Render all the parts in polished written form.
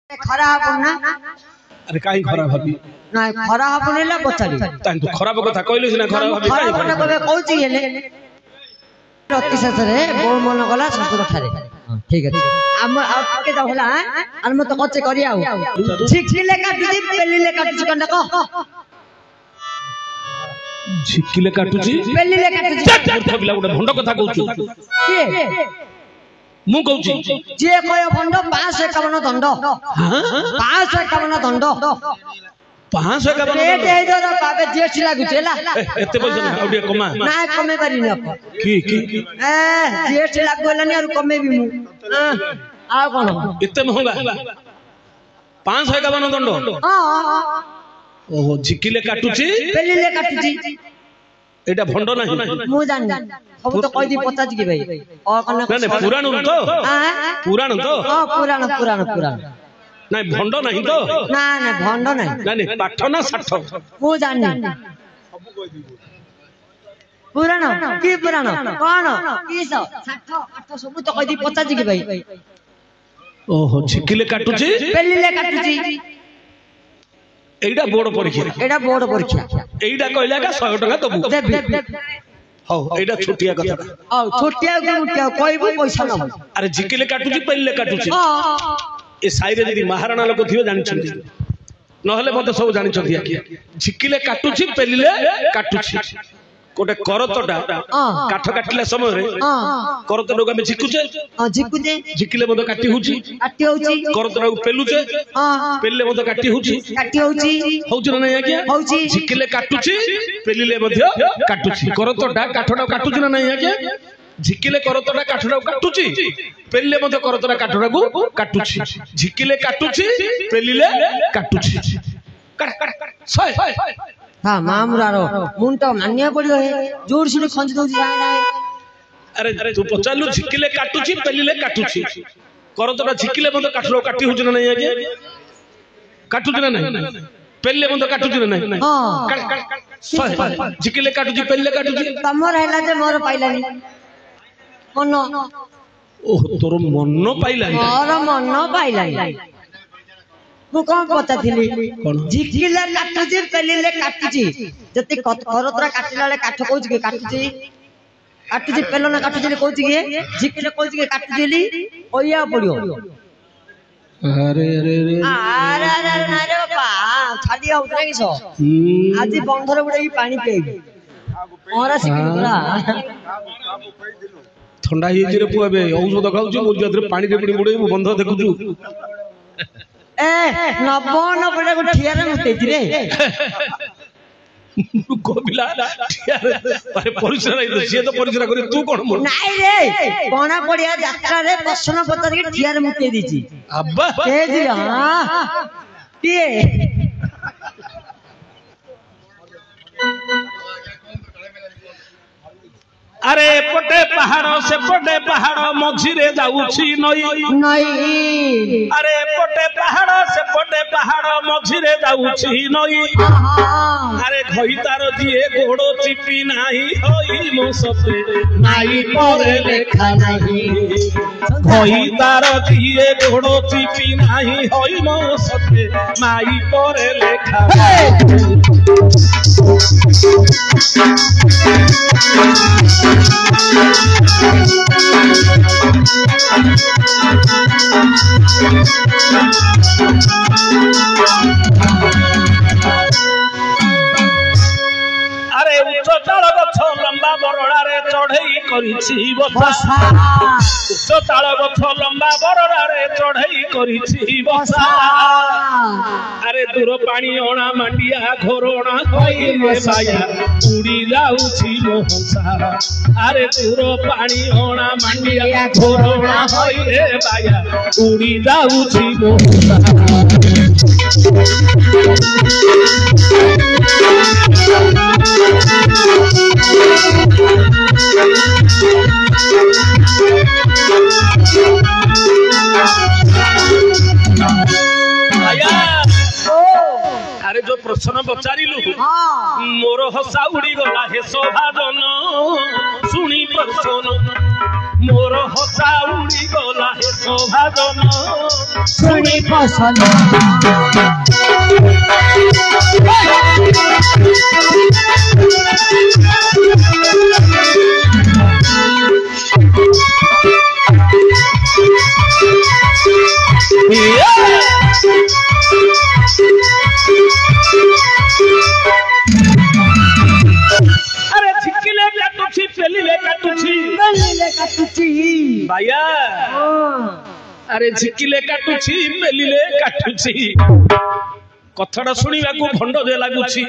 खराब ना अरे काई खराब हबी ना खराब नेला पचारी तान तू खराब कथा कहले सिना खराब हबी काई खराब कबे कहूची हेले अति ससरे बो मन गला ससुर ठारे ठीक है हम आपके तो होला और म तो कच्चे करिया झिकले काटुची पेलिले काटुची कंडा को झिकले काटुची पेलिले काटुची मूर्ख बिला गोटे भंड कथा कहउछु के मु कहउची जे कय भंड 551 दंड 551 दंड 551 ए दे दो बाबे जेठ लागुचेला एते पैसा ना आउडिया कमा ना कमे पारिनी आप की ए जेठ लागोलानी और कमे भी मु आ कोन एते महंगा 551 दंड हां ओहो झिकिले काटुची पेलिले काटुची एटा भंड नाही मु जान सब तो कहि दी 50 की भाई और कने ना पुराण तो पुराण तो हां पुराण नहीं भंड नहीं तो ना ना भंड नहीं नहीं पाठ ना साठ मु जान पुराण की पुराण कोन की सो 60 8 सब तो कहि दी 50 की भाई ओहो झिकिले काटुची पेलिले काटुची एइडा बोर्ड परीक्षा एइडा कहला का 100 टका दबु देबी हो एइडा छुटिया कथा छोटिया को मुटिया कहबो पैसा न अरे झिकिले काटुची पेलिले काटुची ए साइरे जदी महाराणा लोक थियो जानि छथि नहले मते सब जानि छथि आकी झिकिले काटुची पेलिले काटुची कोटे करतटा काठ काटिला समय रे करत लोग में झिकुचे झिकिले मते काटी होची करतरा पेलुचे पेलले मते काटी होची होउची ना नहीं आकी झिकिले काटुची पेलिले मते काटुची करतटा काठटा काटुची ना नहीं आकी झिकिले करतटा काठटा काटुची पेलिले मते करतटा काठटा को काटुची झिकिले काटुची पेलिले काटुची सय हां मामरारो मुंटा मान्या पड़ियो है जोर से खंज दोजी जाय अरे तू पचालु झिकिले काटुची पेलिले काटुची करतटा झिकिले मते काठलो काटी होची ना नहीं आकी काटुची ना नहीं पेलिले मते काटुची ना नहीं हां झिकिले काटुची पेलिले काटुची तमर हैला जे मोर पाइलानी मन ओह तोर मन पाइलानी मु कोन पता थिली झिकिले काटुची पेलिले काटुची जति करतरा काटिलाले काठ कहूची के काटुची पेलना काटुची कहूची के झिकिले कहूची के काटुची ओया पड़ियो अरे बापा छाडिया उतरे किसो आज बंधर बुडे पानी पेई मोरा सिकिरा ठंडा ही जे पुआ बे औषध खाउछु मु जदरे पानी रे बुडे मु बंध देखुछु ए नबन बडे को ठियारे मुतेति रे कोबिला ठियारे अरे परिसरा नहीं से तो परिसरा करे तू कोन मोर नाही रे कोना पडिया यात्रा रे प्रश्न पत्र के ठियारे मुते दीची अब्बा के जी हां के अरे पटे पहाड़ से पटे पहाड़ मझिरे जाउछि नई अरे पटे पहाड़ से पटे पहाड़ मझिरे जाउछि नई अरे खइतार दिए घोड़ो चिपी नाही होई मो सते नाई परे लेखा नाही खइतार दिए घोड़ो चिपी नाही होई मो सते नाई परे लेखा अरे उच्च ताल गछ लंबा बरड़ा रे चढ़ई करिछि बसा उच्च ताल गछ लंबा बरड़ा रे चढ़ई करिछि बसा अरे दूर पानी ओणा मांडिया घोरोणा कइले बाया उड़ी जाउछि मोहसा अरे दूर पानी ओणा मांडिया घोरोणा कइले बाया उड़ी जाउछि मोहसा अरे जो प्रश्न पचारिलु मोर हसा उड़ी गला हे शोभाजन सुनी प्रश्न मोर हसा उड़ी गला हे शोभाजन सुनी पसंद अरे झिकिले काटुछि पेलिले काटुछि भाइया अरे झिकिले काटुछि पेलिले काटुछि कथड़ा सुनिबाकू भंड जे लागुछि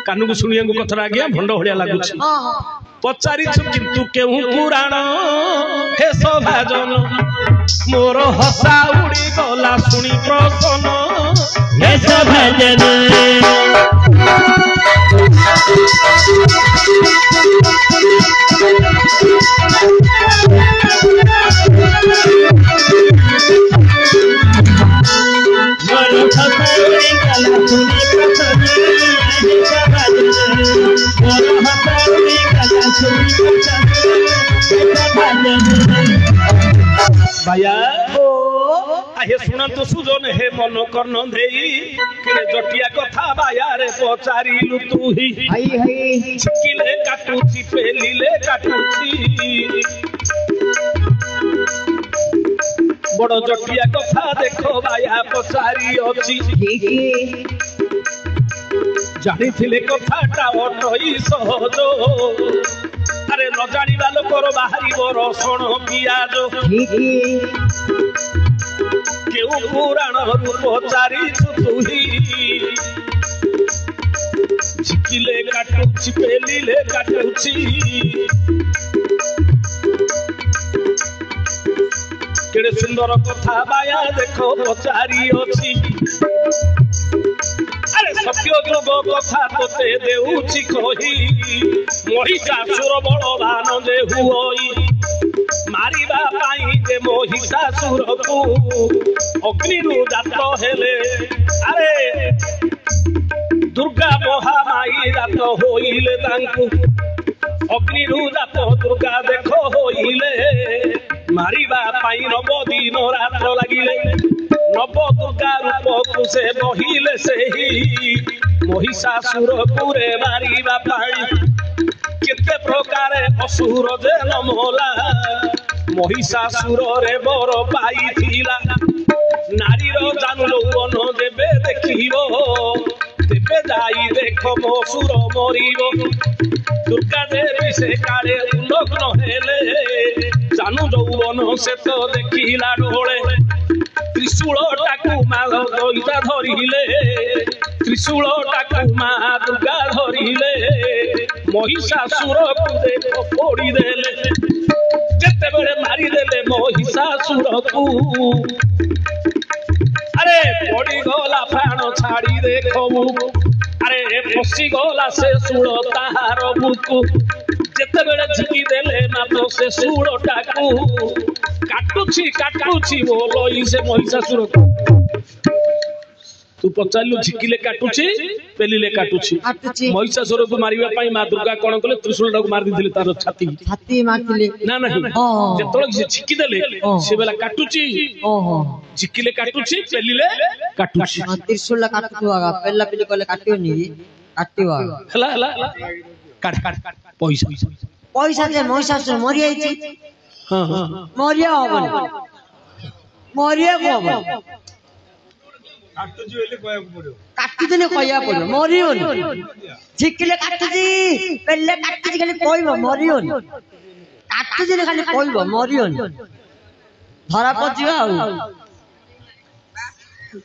कानू को सुनियाकू कथड़ा आज्ञा भंड भलिया लागुछि पचारि किंतु केहू पुराण हे शोभाजन मोर हसा उड़ी गला सुनी प्रसन्न हे शोभाजन भाइया हे शुणु सुजन हे मन कर्ण देई जटिया कथा बाया रे पचारिलु तू ही छिकिले काटुछि पेलिले काटुछि बड़ जटिया कथा देखो बाया पचारि अछि जानिथिले कथाटा अटई सहज अरे न जानिबा लोकर बाहरिब रसण पियाज केउ पुराण रूप चारि तुही झिकिले काटुछि पेलिले काटुछि केड़े सुंदर कथा बाया देखो पचारि अछि अरे सत्य जोग कथा तोते देउछि कही महिषासुर बलवान जे हुई मारिबा पाई जे महिषासुर को अग्निरु जात हेले अरे दुर्गा महामाई जात होइले तांकु अग्निरु जात दुर्गा देखो होइले मारिबा पाई नव दिन रात लागिले नव दुर्गा रूप को से बहिले से ही महिषासुर पुरे मारिबा पाई केते प्रकार असुर जे नमला महिषासुर रे बर पाइथिला नारीर जानलो वन देबे देखिबो तेबे जाई देखो असुर मरिबो दुर्गा देवी से काले उलग्न हेले जानू यौवन से तो देखिला डोळे त्रिशूल टाकू माल दईता धरिले त्रिशूल टाकू मा दुर्गा धरिले महिषासुर को देखो फोड़ी देले जेते बेले मारी देले महिषासुर को अरे पड़ी गला प्राण छाड़ी देखो अरे फसी गला से सूल ताहार बुकु जेते बेले झिकी देले मात्र से सूल टाकू काटुछि बोलई से महिषासुर को तू पचारलु झिकिले काटुछि पेलिले काटुछि महिषासुर को मारिबा पई मां दुर्गा कोन कले त्रिशूल को मार दिथिले तार छाती मारथिले ना नहीं जेतोळ से झिकी देले से बेला काटुछि झिकिले काटुछि पेलिले काटुछि त्रिशूल काटुवा पेला पेली कले काटियो नी काटिवा हला काट पैसा जे महिषासुर मरि आइछि हां मरिया होबन मरिया को होबन काटुछि एले कहया पड़ो काटु दिने कहया पड़ो मरियोन झिकिले काटुछि पेले काटुछि खाली कहइबो मरियोन काटु दिने खाली कहइबो मरियोन धरा पजिवा आ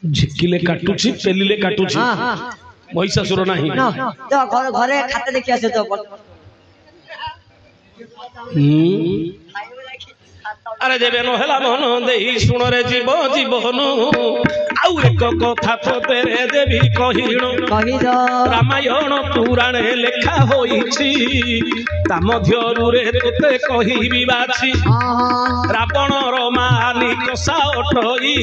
झिकिले काटुछि पेलिले काटुछि महिषासुर नाही तो घरे खाते देखि आसे तो अरे जेबे नहला मन देई सुन रे जीव जीवन आउ एक कथा तो तेरे देवी कहिणो रामायण पुराण लेखा होईछि ता मध्यरु रे तोते कहिबी बाछि रावण रो मानी कसा अटई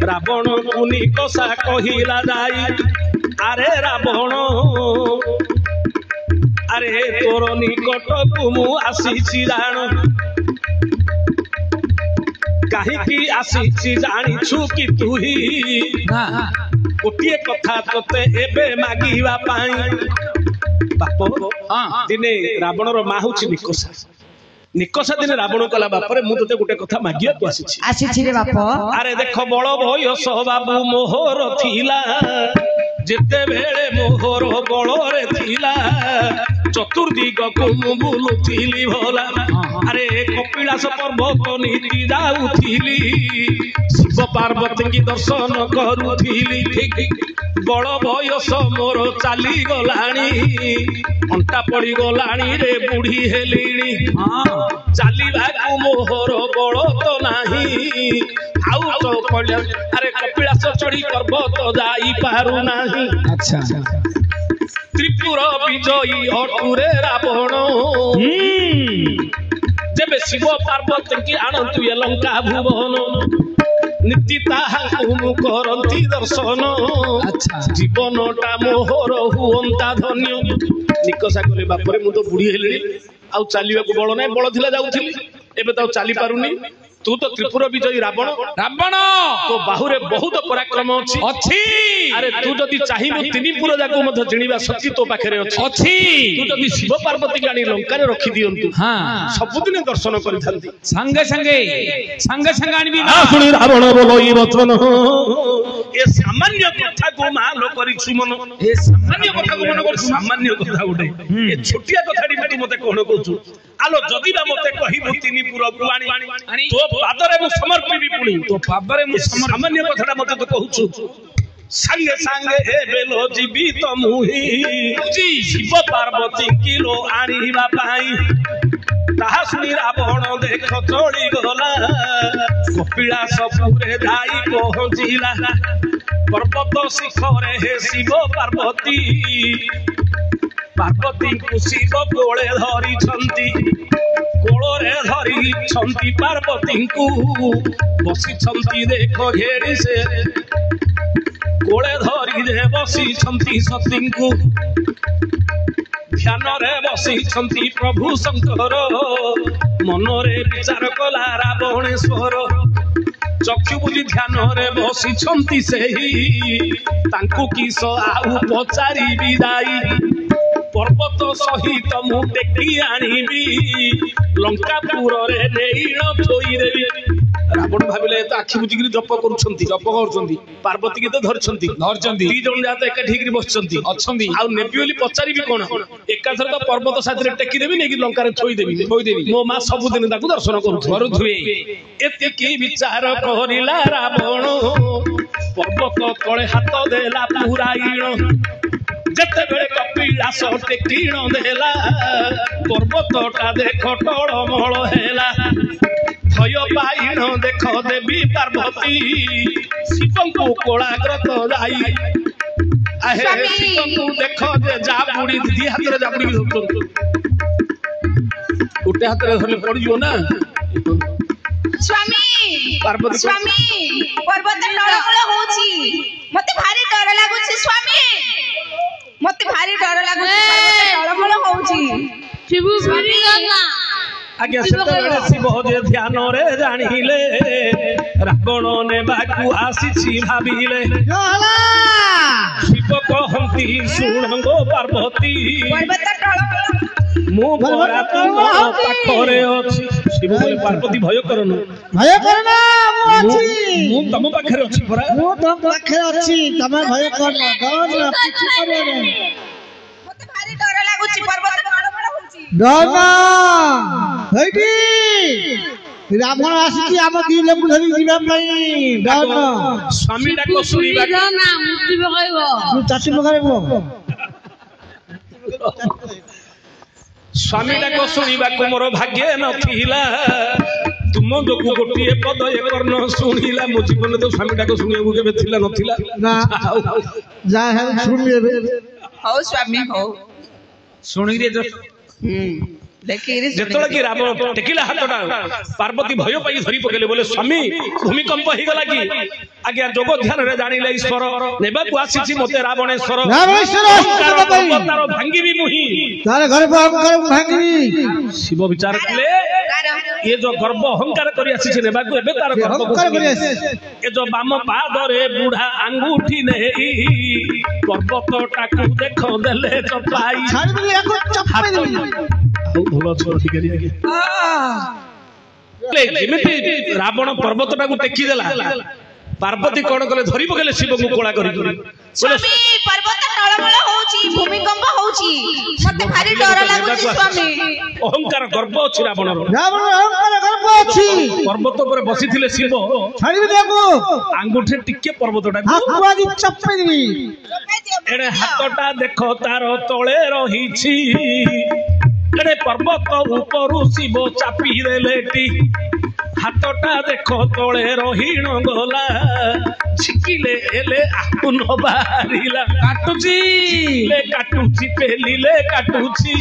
रावण मुनि कसा कहिला जाई अरे रावण अरे तोर निकट को मु आसी जान କାହିଁକି ଆସିଛି ଜାଣିଛୁ କି ତୁହି ଗୋଟିଏ କଥା ତତେ ଏବେ ମାଗିବା ପାଇଁ ବାପ ଦିନେ ରାବଣର ମା ହଉଛି ନିକଷା ନିକଷା ଦିନେ ରାବଣ କଲା ବାପରେ ମୁଁ ତତେ ଗୋଟେ କଥା ମାଗିବାକୁ ଆସିଛି ରେ ବାପ ଆରେ ଦେଖ ବଳ ବୟସ ବାବୁ ମୋହର ଥିଲା ଯେତେବେଳେ ମୋହର ବଳରେ ଥିଲା ଚତୁର୍ଦିଗକୁ ମୁଁ ବୁଲୁଥିଲି ଭଲା ଆରେ କପିଳାସ ପର୍ବତ ନୀତି ଯାଉଥିଲି ଶିବ ପାର୍ବତୀଙ୍କୁ ଦର୍ଶନ କରୁଥିଲି ବଳ ବୟସ ମୋର ଚାଲିଗଲାଣି ଅଣ୍ଟା ପଡିଗଲାଣି ରେ ବୁଢୀ ହେଲିଣି ଚାଲିବାକୁ ମୋହର ବଳ ତ ନାହିଁ ଆଉ ତ ଆରେ କପିଳାସ ଚଢି ପର୍ବତ ଯାଇପାରୁନାହିଁ ତ୍ରିପୁର ବିଜୟୀ ଅଟୁରେ ରାବଣ ଯେବେ ଶିବ ପାର୍ବତୀଙ୍କୁ ଆଣନ୍ତୁ ଏ ଲଙ୍କା ଭୁବନ ନୀତି ତାହାଙ୍କୁ ମୁଁ କରନ୍ତି ଦର୍ଶନ ଜୀବନଟା ମୋହର ହୁଅନ୍ତା ଧନ୍ୟ ନିକଷା କଲେ ବାପରେ ମୁଁ ତ ବୁଢୀ ହେଲିଣି ଆଉ ଚାଲିବାକୁ ବଳ ନାହିଁ ବଳ ଥିଲା ଯାଉଥିଲି ଏବେ ତ ଆଉ ଚାଲି ପାରୁନି ତୁ ତ ତ୍ରିପୁର ବିଜୟୀ ରାବଣ ତୋ ବାହୁରେ ବହୁତ ପରାକ୍ରମ ଅଛି ଆରେ ତୁ ଯଦି ଚାହିଁବୁ ତିନିପୁର ଯାକୁ ମଧ୍ୟ ଜିଣିବା ଶକ୍ତି ତୋ ପାଖରେ ଅଛି ତୁ ଯଦି ଶିବ ପାର୍ବତୀକୁ ଆଣି ଲଙ୍କାରେ ରଖିଦିଅନ୍ତୁ ସବୁଦିନ ଦର୍ଶନ କରିଥାନ୍ତି ସାଙ୍ଗେ ସାଙ୍ଗେ ଆଣିବି ଶୁଣି ରାବଣ ବୋଲ ଏଇ ବଚନ ଏ ସାମାନ୍ୟ କଥାକୁ ମାଲ କରିଛୁ ମନ ଏ ସାମାନ୍ୟ କଥାକୁ ମନ କରିଛୁ ସାମାନ୍ୟ କଥା ଗୋଟେ ଏ ଛୋଟିଆ କଥାଟି ତୁ ମତେ କଣ କହୁଛୁ ଆଲୋ ଯଦି ବା ମତେ କହିବୁ ତିନିପୁରକୁ ଆଣି ତୋ ପାଦରେ ମୁଁ ସମର୍ପିବି ପୁଣି ତୋ ପାଦରେ ମୁଁ ସାମାନ୍ୟ କଥାଟା ମତେ ତୁ କହୁଛୁ ସାଙ୍ଗେ ସାଙ୍ଗେ ହେବେଲ ଯିବି ତ ମୁହିଁ ଶିବ ପାର୍ବତୀ କିଲୋ ଆଣିବା ପାଇଁ ତାହା ଶୁଣି ରାବଣ ଦେଖ ଚଳିଗଲା କପିଳାସପୁରେ ଯାଇ ପହଞ୍ଚିଲା ପର୍ବତ ଶିଖରେ ହେ ଶିବ ପାର୍ବତୀ ପାର୍ବତୀଙ୍କୁ ଶିବ କୋଳେ ଧରିଛନ୍ତି କୋଳରେ ଧରିଛନ୍ତି ପାର୍ବତୀଙ୍କୁ ବସିଛନ୍ତି ଦେଖ ଘେରି ସେ କୋଳେ ଧରି ବସିଛନ୍ତି ସତୀଙ୍କୁ ଧ୍ୟାନରେ ବସିଛନ୍ତି ପ୍ରଭୁ ଶଙ୍କର ମନରେ ବିଚାର କଲା ରାବଣେଶ୍ୱର ଚକ୍ଷୁ ବୁଲି ଧ୍ୟାନରେ ବସିଛନ୍ତି ସେହି ତାଙ୍କୁ କିସ ଆଉ ପଚାରିବି ଯାଇ ପର୍ବତ ସହିତ ମୁଁ ଟେକି ଆଣିବି ଲଙ୍କାପୁରରେ ନେଇଣ ଥୋଇଦେବି ରାବଣ ଭାବିଲେ ତ ଆଖି ବୁଝିକିରି ଜପ କରୁଛନ୍ତି ପାର୍ବତୀକି ତ ଧରିଛନ୍ତି ଦି ଜଣ ଯାକ ଏକାଠି ହେଇକିରି ବସିଛନ୍ତି ଅଛନ୍ତି ଆଉ ନେବି ବୋଲି ପଚାରିବି କଣ ଏକାଥର ତ ପର୍ବତ ସାଥିରେ ଟେକିଦେବି ନେଇକି ଲଙ୍କାରେ ଥୋଇଦେବି ମୋ ମା ସବୁଦିନ ତାକୁ ଦର୍ଶନ କରୁଥିବେ ଏତିକି ବିଚାର କରିଲା ରାବଣ ପର୍ବତ ତଳେ ହାତ ଦେଲା ପୁରାଇଣ ଯେତେବେଳେ କପିଳାସ ଟେକିଣ ଦେଲା ପର୍ବତଟା ଦେଖ ଟଳମଳ ହେଲା ଭୟ ପାଇଣ ଦେଖ ଦେବୀ ପାର୍ବତୀ ଶିବଙ୍କୁ କୋଳାଗ୍ରତ ଯାଇ ଶିବଙ୍କୁ ଦେଖ ଯେ ଜାବୁଡି ଦି ହାତରେ ଜାବୁଡି ଧରୁଛନ୍ତି ଗୋଟେ ହାତରେ ଧରିଲେ ପଡିଯିବ ନା ସ୍ୱାମୀ ପାର୍ବତୀ ସ୍ୱାମୀ ପର୍ବତ ଟଳମଳ ହଉଛି ମତେ ଭାରି ଡର ଲାଗୁଛି ସ୍ୱାମୀ ମତେ ଭାରି ଡର ଲାଗୁଛି ଟଳମଳ ହଉଛି ଆଜ୍ଞା ସେତେବେଳେ ଶିବ ଯେ ଧ୍ୟାନରେ ଜାଣିଲେ ରାବଣ ନେବାକୁ ଆସିଛି ଭାବିଲେ ଶିବ କହନ୍ତି ଶୁଣଙ୍ଗ ପାର୍ବତୀ ମୁଁ ପରା ତୁମ ପାଖରେ ଅଛି ଶିବ କହିଲେ ପାର୍ବତୀ ଭୟ କରନା ମୁଁ ତମ ପାଖରେ ଅଛି ପରା ମୁଁ ତମ ପାଖରେ ଅଛି ତମେ ଭୟ କରନା ମତେ ଭାରି ଡର ଲାଗୁଛି ପର୍ବତ ଟଳମଳ ହଉଛି ରାବଣ ଆସିଛି ଆମ ଦି ଲୋକ ଧରି ଯିବା ପାଇଁ ସ୍ୱାମୀ ଡାକ ଶୁଣିବା ଚାଷୀ ପକାଇବ ସ୍ୱାମୀ ଡାକ ଶୁଣିବାକୁ ମୋର ଭାଗ୍ୟ ନଥିଲା ତୁମ ଯୋଗୁ ଗୋଟିଏ ପଦ ଏ କର୍ଣ୍ଣ ଶୁଣିଲା ମୋ ଜୀବନରେ ତ ସ୍ୱାମୀ ଡାକ ଶୁଣିବାକୁ କେବେ ଥିଲା ନଥିଲା ଯାହା ହେଲେ ଶୁଣି ଏବେ ହଉ ସ୍ୱାମୀ ହଉ ଶୁଣିକିରି ଯେତେବେଳେ କି ରାବଣ ଟେକିଲା ହାତଟା ପାର୍ବତୀ ଭୟ ପାଇ ଧରି ପକେଇଲେ ବୋଲେ ସ୍ୱାମୀ ଭୂମିକମ୍ପ ହେଇଗଲା କି ଆଜ୍ଞା ଯୋଗ ଧ୍ୟାନରେ ଜାଣିଲେ ଈଶ୍ୱର ନେବାକୁ ଆସିଛି ମତେ ରାବଣେଶ୍ୱର ଭାଙ୍ଗିବି ମୁହିଁ ଘରେ ଭାଙ୍ଗିବି ଶିବ ବିଚାର କଲେ ये जो गर्व अहंकार करी आसी नेबाकू एबे तार गर्व ये जो बाम पादरे बुढ़ा अंगूठी नेई पर्वत टाकू देख देले चपाई भल छोड़ ठीक है रावण पर्वत टाकू टेकी देला पार्वती कौन कले धरी पकेले शिव को कोला करी स्वामी पर्वत टळमळ होउची भूमिकंप होउची मते भारी डर लागुची स्वामी अहंकार गर्व अछि रावण अहंकार गर्व अछि पर्वत पर बसिथिले शिव छाड़ी देखो आंगुठे टिके पर्वत टाकू हाथवादी चप्पे दिबी एडे हाथटा देखो तार तळे रहिछि एडे पर्वत ऊपरु शिव चापी देलेटी हाथटा देखो तळे रहीण गला छिकिले एले आकुन बारिला काटुची ले काटुची पेलिले काटुची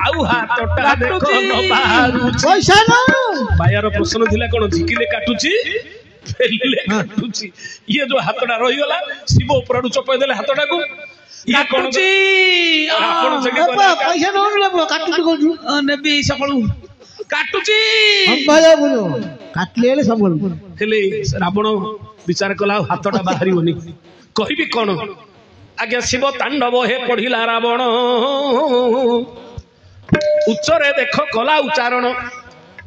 आउ हाथटा देखो न बारुची पैसा न बायार प्रश्न थिला कोन झिकिले काटुची पेलिले काटुची ये जो हाथटा रही गला शिव ऊपर चपे देले हाथटा को या काटुची आपण सके पैसा न काटुची को नेबी सकळू काटुची हम भाया बोलो काटले ले सब बोल हेले रावण विचार कला हाथटा बाहरिबनी कहबी कोन आज्ञा शिव तांडव हे पढ़िला रावण उच्चरे देख कला उच्चारण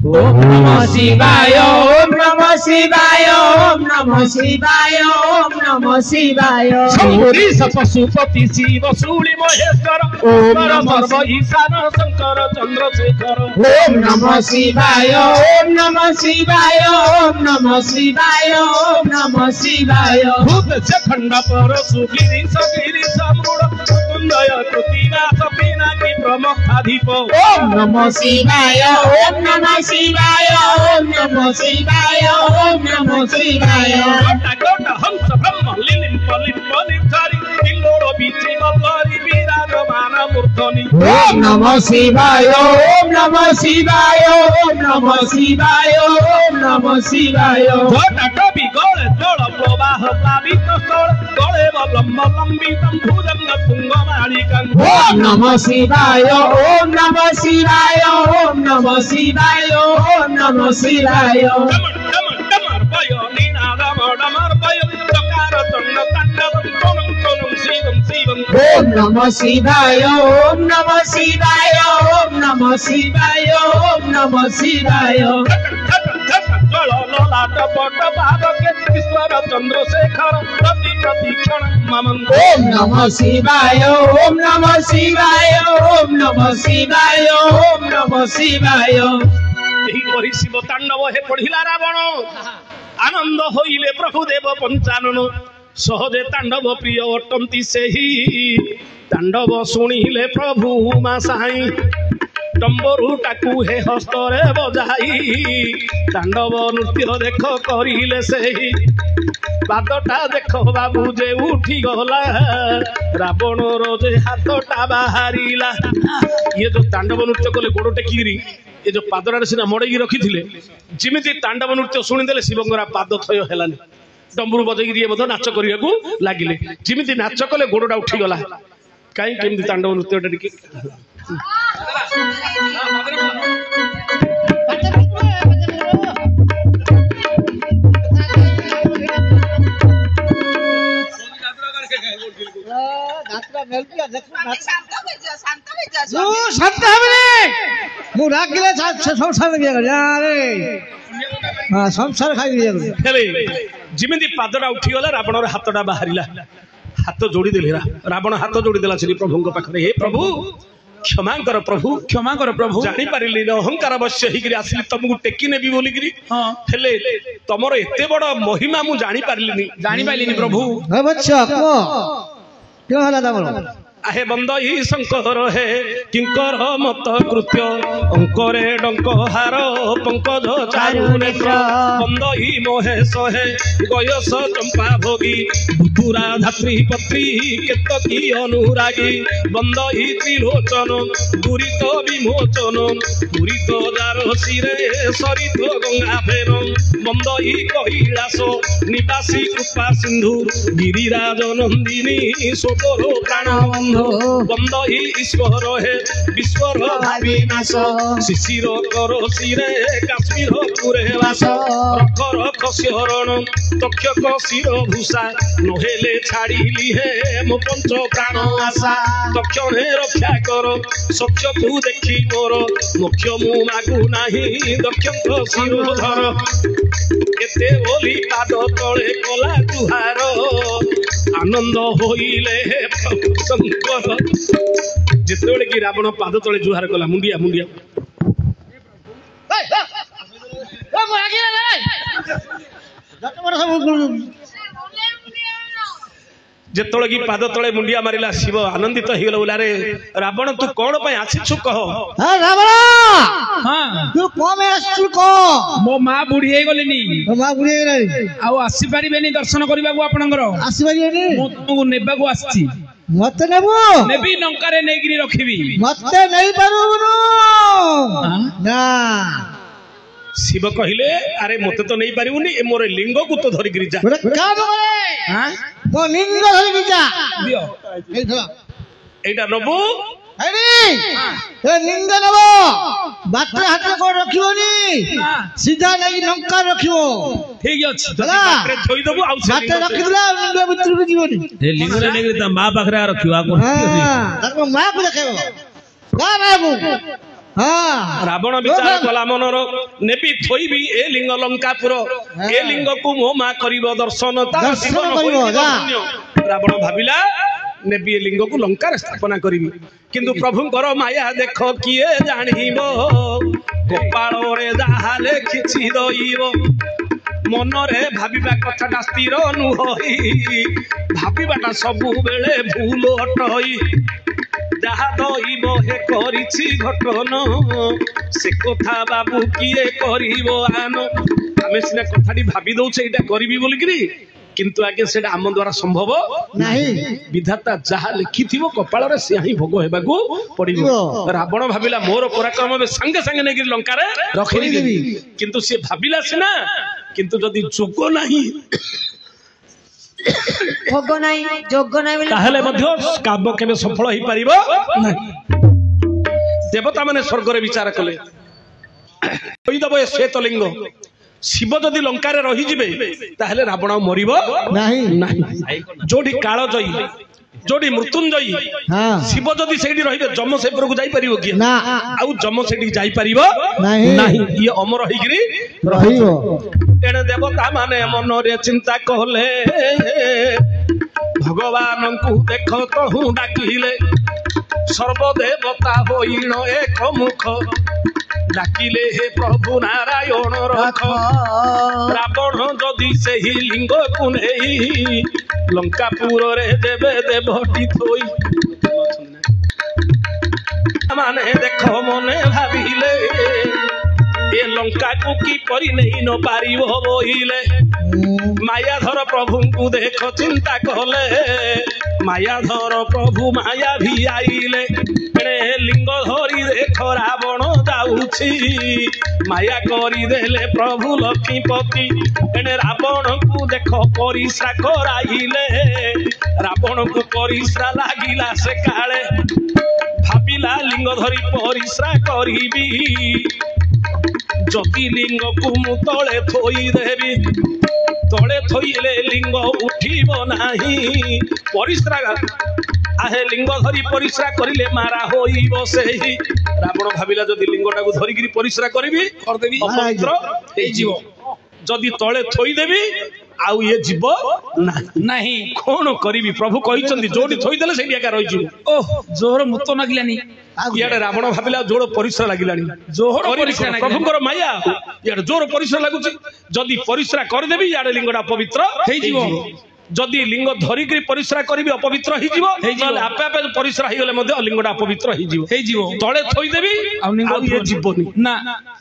ओम नमः शिवाय ओम नमः शिवाय ओम नमः शिवाय ओम नमः शिवाय शंभुरी सपशुपति शिव शूली महेश्वर ओम सर्व ईशान शंकर चंद्रशेखर ओम नमः शिवाय ओम नमः शिवाय ओम नमः शिवाय ओम नमः शिवाय भूत से खंड पर सुगिरी सगिरी समूढ़ कुंदय कृतिना सपीना की प्रमुखाधिप ओम नमः शिवाय ओम नमः शिवाय ओम नमः शिवाय ओम नमः शिवाय गट हंस ब्रह्म लिलिंप लिंप निधारी तिल्लोड़ बीची मल्लारी विराजमान मूर्धनि ओम नमः शिवाय ओम नमः शिवाय ओम नमः शिवाय ओम नमः शिवाय घट बिगड़ जल प्रवाह प्लावित स्थल गले बलम्ब लंबितम भुजंग तुंग मालिकं ओम नमः शिवाय ओम नमः शिवाय ओम नमः शिवाय ओम नमः शिवाय डमर पय निनादम डमर पय चकार चंड तांडव तोनं तोनं शिवं शिवं ओम नमः शिवाय ओम नमः शिवाय ओम नमः शिवाय ओम नमः शिवाय जल ललाट पट पादके ईश्वर चंद्रशेखर प्रति प्रतिक्षण ममन्त ओम नमः शिवाय ओम नमः शिवाय ओम नमः शिवाय ओम नमः शिवाय यही परि शिव तांडव हे पढ़िला रावण आनंद होइले प्रभु देव पंचानन सहजे तांडव प्रिय अटंती सेही तांडव सुनिले प्रभु मा साई डम्बरू टाकू हे हस्तरे बजाई तांडव नृत्य देख करिले सेही पादटा देख बाबू जे उठी गला रावण रोजे हाथटा बाहरिला ये जो तांडव नृत्य कले गोड़ टेकिरी ये जो पादरा सीना मड़ेगी रखी जिमिति तांडव नृत्य शुणीदे शिवंगरा पाद क्षय हेलानी डम्बरू बजेगी नाच करने लगिले जिमिति नाच कले गोड़टा उठीगला कहीं केमती तांडव नृत्य संसार खाई जिमिति पादटा उठीगला रावण हाथटा बाहरिला हाथ जोड़ी देले रावण हाथ जोड़ी देला श्री प्रभु पाखरे हे प्रभु क्षमा कर प्रभु जानी पारिली अहंकार अवश्य ही आसिली तुमको टेकी नेबी बोलिकी हेले तमर एते बड़ महिमा मु जानी पारिली प्रभु क्यों हला तमर आहे बंद ई शंकर हे किंकर मत कृत्य अंकरे डंक हार पंकज चारु नेत्र बंद ई महेश हे गयस चंपा भोगी भूतुरा धात्री पत्री केतकी अनुरागी बंद ई त्रिलोचन दुरित विमोचन दुरित जार शिरे सरित गंगा फेर बंद ई कैलास निवासी कृपा सिंधु गिरिराज नंदिनी सोतरो प्राण ବନ୍ଧୁ ବନ୍ଦ ଈଶ୍ୱର ହେ ବିଶ୍ୱର ଭାବିନାଶ ଶିଶିର କର ଶିରେ କାଶ୍ମୀର ପୁରେ ବାସ ରଖ ରଖ ଶିହରଣ ତକ୍ଷକ ଶିର ଭୂଷା ନହେଲେ ଛାଡ଼ିଲି ହେ ମୋ ପଞ୍ଚ ପ୍ରାଣ ଆଶା ତକ୍ଷଣେ ରକ୍ଷା କର ସତ୍ୟକୁ ଦେଖି ମୋର ମୋକ୍ଷ ମୁଁ ମାଗୁ ନାହିଁ ଦକ୍ଷଙ୍କ ଶିରୋଧର କେତେ ବୋଲି ପାଦ ତଳେ କଲା ଜୁହାର ଆନନ୍ଦ ହୋଇଲେ ପ୍ରଭୁ ଶଙ୍କର ଯେତେବେଳେ କି ରାବଣ ପାଦ ତଳେ ଜୁହାର କଲା ମୁଣ୍ଡିଆ ମୁଣ୍ଡିଆ ଯେତେବେଳେ କି ପାଦ ତଳେ ମୁଣ୍ଡିଆ ମାରିଲା ଶିବ ଆନନ୍ଦିତ ହେଇଗଲା ବୋଲାରେ ରାବଣ ତୁ କଣ ପାଇଁ ଆସିଛୁ କହ ରାବଣ ତୁ କଣ ପାଇଁ ଆସିଛୁ କହ ମୋ ମା ବୁଢୀ ହେଇଗଲିନି ମା ବୁଢୀ ହେଇଗଲାଣି ଆଉ ଆସିପାରିବେନି ଦର୍ଶନ କରିବାକୁ ଆପଣଙ୍କର ଆସିପାରିବେନି ମୁଁ ତୁମକୁ ନେବାକୁ ଆସିଛି ମତେ ନେବୁ ନେବି ଲଙ୍କାରେ ନେଇକିରି ରଖିବି ମତେ ନେଇପାରିବୁନୁ ନା ଶିବ କହିଲେ ଆରେ ମତେ ତ ନେଇ ପାରିବୁନି ଏ ମୋର ଲିଙ୍ଗକୁ ତ ଧରିକିରି ଯା ଗୋଟେ କାମ କରେ ମୋ ଲିଙ୍ଗ ଧରିକି ଯା ଦିଅ ଏଇଟା ନବୁ ଲିଙ୍ଗ ନବ ବାଟରେ ହାତରେ କୋଉ ରଖିବନି ସିଧା ନେଇକି ଲଙ୍କା ରଖିବ ଠିକ ଅଛି ବାଟରେ ଥୋଇଦବୁ ଆଉ ସେ ବାଟରେ ରଖିଦେଲା ଲିଙ୍ଗ ଭିତରକୁ ଯିବନି ଲିଙ୍ଗରେ ନେଇକିରି ତା ମା ପାଖରେ ରଖିବ ତାଙ୍କ ମାକୁ ଦେଖେଇବ କା ମାକୁ ରାବଣ ବିଚାର କଲା ମନର ନେବି ଥୋଇବି ଏ ଲିଙ୍ଗ ଲଙ୍କାପୁର ଏ ଲିଙ୍ଗକୁ ମୋ ମା କରିବ ଦର୍ଶନ ରାବଣ ଭାବିଲା ନେବି ଏ ଲିଙ୍ଗକୁ ଲଙ୍କାରେ ସ୍ଥାପନା କରିବି କିନ୍ତୁ ପ୍ରଭୁଙ୍କର ମାୟା ଦେଖ କିଏ ଜାଣିବ ଗୋପାଳରେ ଯାହା ଲେଖିଛି ଦଇବ ମନରେ ଭାବିବା କଥାଟା ସ୍ଥିର ନୁହଇ ଭାବିବାଟା ସବୁବେଳେ ଭୁଲ ଅଟଇ ଯାହା ଦଇବ ହେ କରିଛି ଘଟନ ସେ କଥା ବାବୁ କିଏ କରିବ ଆନ ଆମେ ସିନା କଥାଟି ଭାବି ଦଉଛେ ଏଇଟା କରିବି ବୋଲିକିରି କିନ୍ତୁ ଆଜ୍ଞା ସେଇଟା ଆମ ଦ୍ୱାରା ସମ୍ଭବ ନାହିଁ ବିଧାତା ଯାହା ଲେଖିଥିବ କପାଳରେ ସିଏ ହିଁ ଭୋଗ ହେବାକୁ ପଡିବ ରାବଣ ଭାବିଲା ମୋର ପରାକ୍ରମ ସାଙ୍ଗେ ସାଙ୍ଗେ ନେଇକି ଲଙ୍କାରେ ରଖିଦେବି କିନ୍ତୁ ସିଏ ଭାବିଲା ସିନା କିନ୍ତୁ ଯଦି ଯୋଗ ନାହିଁ ଭୋଗ ନାହିଁ ଯୋଗ ନାହିଁ ତାହେଲେ ମଧ୍ୟ କାମ କେବେ ସଫଳ ହେଇପାରିବ ନାହିଁ ଦେବତା ମାନେ ସ୍ୱର୍ଗରେ ବିଚାର କଲେ କହିଦବ ଏ ଶ୍ଵେତଲିଙ୍ଗ ଶିବ ଯଦି ଲଙ୍କାରେ ରହିଯିବେ ତାହେଲେ ରାବଣ ମରିବ ନାହିଁ ଯୋଉଠି କାଳଜୟୀ ଯୋଉଠି ମୃତ୍ୟୁଞ୍ଜୟୀ ଶିବ ଯଦି ସେଇଠି ରହିବେ ଯମ ସେପରକୁ ଯାଇପାରିବ କି ଆଉ ଯମ ସେଇଠିକି ଯାଇପାରିବ ନାହିଁ ଇଏ ଅମର ହେଇକିରି ରହିବ ଏଣେ ଦେବତା ମାନେ ମନରେ ଚିନ୍ତା କଲେ ଭଗବାନଙ୍କୁ ଦେଖ ତହୁ ଡାକିଲେ ସର୍ବଦେବତା ହୋଇଣ ଏକ ମୁଖ ଡାକିଲେ ହେ ପ୍ରଭୁ ନାରାୟଣ ରଖ ରାବଣ ଯଦି ସେହି ଲିଙ୍ଗକୁ ନେଇ ଲଙ୍କାପୁରରେ ଦେବେ ଦେବଟି ଥୋଇ ମାନେ ଦେଖ ମନେ ଭାବିଲେ ଏ ଲଙ୍କାକୁ କିପରି ନେଇ ନ ପାରିବ ବୋଇଲେ ମାୟାଧର ପ୍ରଭୁଙ୍କୁ ଦେଖ ଚିନ୍ତା କଲେ ମାୟାଧର ପ୍ରଭୁ ମାୟା ଭି ଆଇଲେ ଲିଙ୍ଗ ଧରି ଦେଖ ରାବଣ ଯାଉଛି ମାୟା କରିଦେଲେ ପ୍ରଭୁ ଲକ୍ଷ୍ମୀପତି ଏଣେ ରାବଣକୁ ଦେଖ ପରିସ୍ରା କରାଇଲେ ରାବଣକୁ ପରିସ୍ରା ଲାଗିଲା ସେ କାଳେ ଭାବିଲା ଲିଙ୍ଗ ଧରି ପରିସ୍ରା କରିବି ଯଦି ଲିଙ୍ଗକୁ ମୁଁ ତଳେ ଥୋଇଦେବି ତଳେ ଥୋଇଲେ ଲିଙ୍ଗ ଉଠିବ ନାହିଁ ପରିସ୍ରା ଆହେ ଲିଙ୍ଗ ଧରି ପରିସ୍ରା କରିଲେ ମାରା ହୋଇବ ସେହି ରାବଣ ଭାବିଲା ଯଦି ଲିଙ୍ଗଟାକୁ ଧରିକିରି ପରିସ୍ରା କରିବି କରିଦେବି ଅପବିତ୍ର ହେଇଯିବ ଯଦି ତଳେ ଥୋଇଦେବି ଆଉ ଇଏ ଯିବ ନାହିଁ କଣ କରିବି ପ୍ରଭୁ କହିଛନ୍ତି ଯୋଉଠି ଥୋଇଦେଲେ ସେଇଠି ଏକା ରହିଯିବ ଓହ ଜୋର ମୁତ ଲାଗିଲାନି ଇଆଡେ ରାବଣ ଭାବିଲା ଜୋର ପରିସ୍ରା ଲାଗିଲାଣି ଜୋର ପ୍ରଭୁଙ୍କର ମାୟା ଇଆଡେ ଜୋର ପରିସ୍ରା ଲାଗୁଛି ଯଦି ପରିସ୍ରା କରିଦେବି ଇଆଡେ ଲିଙ୍ଗଟା ପବିତ୍ର ହେଇଯିବ ଯଦି ଲିଙ୍ଗ ଧରିକିରି ପରିସ୍ରା କରିବି ଅପବିତ୍ର ହେଇଯିବ ନହେଲେ ଆପେ ଆପେ ପରିସ୍ରା ହେଇଗଲେ ମଧ୍ୟ ଲିଙ୍ଗଟା ଅପବିତ୍ର ହେଇଯିବ ତଳେ ଥୋଇଦେବି ଆଉ ଇଏ ଯିବନି ନା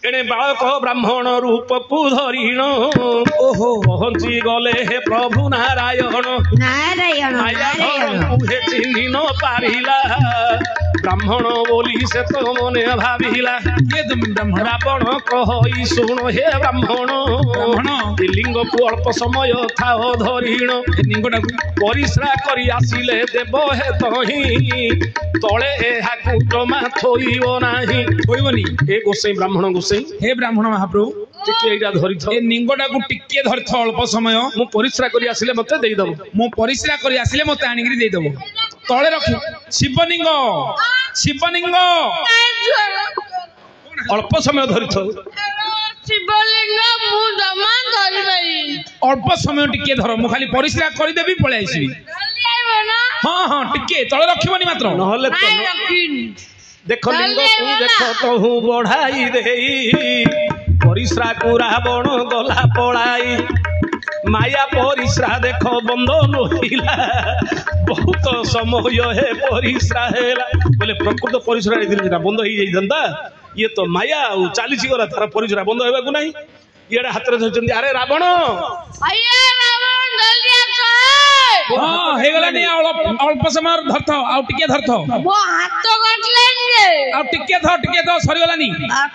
ଏଣେ ବାଳକ ବ୍ରାହ୍ମଣ ରୂପକୁ ଧରିଣ ଓହୋ ପହଞ୍ଚି ଗଲେ ହେ ପ୍ରଭୁ ନାରାୟଣ ମାୟା ଧରଙ୍କୁ ହେ ଚିହ୍ନି ନ ପାରିଲା ବ୍ରାହ୍ମଣ ବୋଲି ସେ ତ ମନେ ଭାବିଲା ରାବଣ କହି ଶୁଣ ହେ ବ୍ରାହ୍ମଣ ଏ ଲିଙ୍ଗକୁ ଅଳ୍ପ ସମୟ ଥାଅ ଧରିଣ ଲିଙ୍ଗଟାକୁ ପରିଶ୍ରା କରି ଆସିଲେ ଦେବ ହେ ତହିଁ ତଳେ ଏହାକୁ ଜମା ଥୋଇବ ନାହିଁ ଥୋଇବନି ଏ ଗୋସାଇଁ ବ୍ରାହ୍ମଣ ଗୋସାଇଁ हे ब्राह्मण महाप्रभु ଟିକେ ଏଇଟା ଧରିଥ ए निंगटाକୁ ଟିକେ ଧରିଥ ଅଳ୍ପ ସମୟ ମୁଁ ପରିଶ୍ରା କରି ଆସିଲେ ମତେ ଦେଇଦବ ମୁଁ ପରିଶ୍ରା କରି ଆସିଲେ ମତେ ଆଣିକିରି ଦେଇଦବ ତଳେ ରଖି ଶିବଲିଙ୍ଗ ଶିବଲିଙ୍ଗ ଅଳ୍ପ ସମୟ ଧରିଥ ଶିବଲିଙ୍ଗ ମୁଁ ଜମା ଧରିପାରି ଅଳ୍ପ ସମୟ ଟିକେ ଧର ମୁଁ ଖାଲି ପରିଶ୍ରା କରିଦେବି ପଳେଇ ଆସିବି ହଁ ହଁ ଟିକେ ତଳେ ରଖିବନି ମାତ୍ର ନହେଲେ ଦେଖ ଲିଙ୍ଗକୁ ଦେଖ ତହୁ ବଢାଇ ଦେଇ ପରିଶ୍ରାକୁ ରାବଣ ଗଲା ପଳାଇ ମାୟା ପରିଶ୍ରା ଦେଖ ବନ୍ଦ ନହିଲା ବହୁତ ସମୟ ହେ ପରିଶ୍ରା ହେଲା ବୋଲେ ପ୍ରକୃତ ପରିଶ୍ରା ହେଇଥିଲା ବନ୍ଦ ହେଇଯାଇଥାନ୍ତା ଇଏ ତ ମାୟା ଆଉ ଚାଲିଛି ଗଲା ତାର ପରିଶ୍ରା ବନ୍ଦ ହେବାକୁ ନାହିଁ ଇଆଡେ ହାତରେ ଧରିଛନ୍ତି ଆରେ ରାବଣ ହଁ ହେଇଗଲାନି ଅଳ୍ପ ସମୟ ଧରଥ ଆଉ ଟିକେ ଧରଥ ମୋ ହାତ କାଟିଲେନି ଯେ ଆଉ ଟିକେ ଧ ସରିଗଲାନି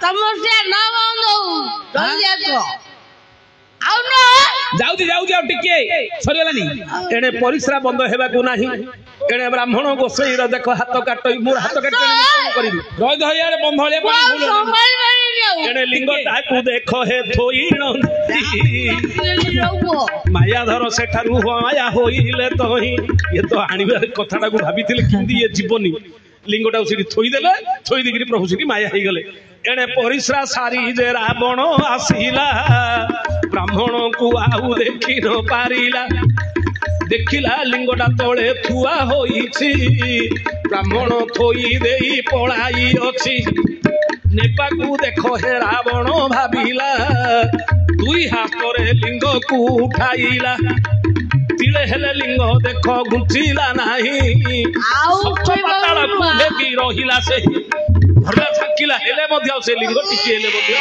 ସମସ୍ୟା ନ ବନ୍ଦ ହଉ ଜଲ୍ଦି ଆସ ଆଉ ନ ଯାଉଛି ଆଉ ଟିକେ ସରିଗଲାନି ଏଣେ ପରିଶ୍ରା ବନ୍ଦ ହେବାକୁ ନାହିଁ ଏଣେ ବ୍ରାହ୍ମଣ ଗୋସାଇର ଦେଖ ହାତ କାଟ ମୋର ହାତ କାଟି କରିବି ରହି ଇଆଡେ ବନ୍ଧ ଏଣେ ଲିଙ୍ଗଟାକୁ ଦେଖ ହେ ଥୋଇଣ ମାୟାଧର ସେଠାରୁ ମାୟା ହୋଇଲେ ତହିଁ ଇଏ ତ ଆଣିବାର କଥାଟାକୁ ଭାବିଥିଲେ କିନ୍ତୁ ଇଏ ଯିବନି ଲିଙ୍ଗଟାକୁ ସେଠି ଥୋଇଦେଲେ ଥୋଇ ଦେଇକିରି ପ୍ରଭୁ ସେଠି ମାୟା ହେଇଗଲେ ଏଣେ ପରିଶ୍ରା ସାରି ଯେ ରାବଣ ଆସିଲା ବ୍ରାହ୍ମଣକୁ ଆଉ ଦେଖି ନ ପାରିଲା ଦେଖିଲା ଲିଙ୍ଗଟା ତଳେ ଥୁଆ ହୋଇଛି ବ୍ରାହ୍ମଣ ଥୋଇ ଦେଇ ପଳାଇ ଅଛି ନେବାକୁ ଦେଖ ହେ ରାବଣ ଭାବିଲା ଦୁଇ ହାତରେ ଲିଙ୍ଗକୁ ଉଠାଇଲା ତିଳେ ହେଲେ ଲିଙ୍ଗ ଦେଖ ଘୁଞ୍ଚିଲା ନାହିଁ ପାତାଳକୁ ଦେଖି ରହିଲା ସେ ଘରଟା ଥାକିଲା ହେଲେ ମଧ୍ୟ ସେ ଲିଙ୍ଗ ଟିକେ ହେଲେ ମଧ୍ୟ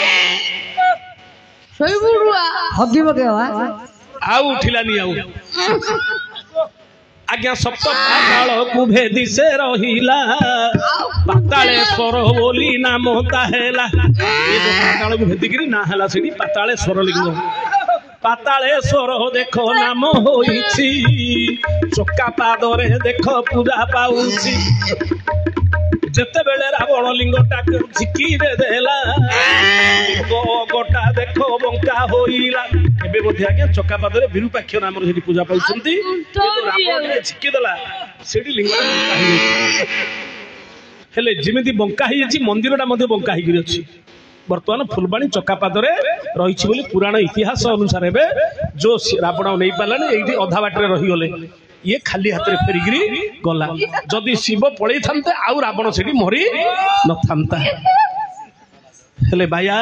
ଆଉ ଉଠିଲାନି ଆଉ ଆଜ୍ଞା ସପ୍ତ ପାତାଳକୁ ଭେଦି ସେ ରହିଲା ପାତାଳେଶ୍ୱର ବୋଲି ନାମ ତା ହେଲା ପାତାଳକୁ ଭେଦିକିରି ନା ହେଲା ସେଠି ପାତାଳେଶ୍ୱର ଲିଙ୍ଗ ପାତାଳେଶ୍ୱର ଦେଖ ନାମ ହୋଇଛି ଚକା ପାଦରେ ଦେଖ ପୂଜା ପାଉଛି ଯେତେବେଳେ ରାବଣ ଲିଙ୍ଗଟାକୁ ଝିକିରେ ଦେଲା ଗୋଟା ଦେଖ ବଙ୍କା ହୋଇଲା ଏବେ ମଧ୍ୟ ଆଜ୍ଞା ଚକା ପାଦରେ ବିରୁପାକ୍ଷ ନାମର ସେଠି ପୂଜା ପାଉଛନ୍ତି ରାବଣ ଝିକିଦେଲା ସେଠି ଲିଙ୍ଗଟା ବଙ୍କା ହେଇଯାଇଛି ହେଲେ ଯେମିତି ବଙ୍କା ହେଇଯାଇଛି ମନ୍ଦିରଟା ମଧ୍ୟ ବଙ୍କା ହେଇକିରି ଅଛି ବର୍ତ୍ତମାନ ଫୁଲବାଣୀ ଚକାପାଦରେ ରହିଛି ବୋଲି ପୁରାଣ ଇତିହାସ ଅନୁସାରେ ଏବେ ଯୋଉ ରାବଣ ନେଇ ପାରିଲାନି ଏଇଠି ଅଧା ବାଟରେ ରହିଗଲେ ଇଏ ଖାଲି ହାତରେ ଫେରିକିରି ଗଲା ଯଦି ଶିବ ପଳେଇଥାନ୍ତେ ଆଉ ରାବଣ ସେଠି ମରି ନଥାନ୍ତା ହେଲେ ବାୟା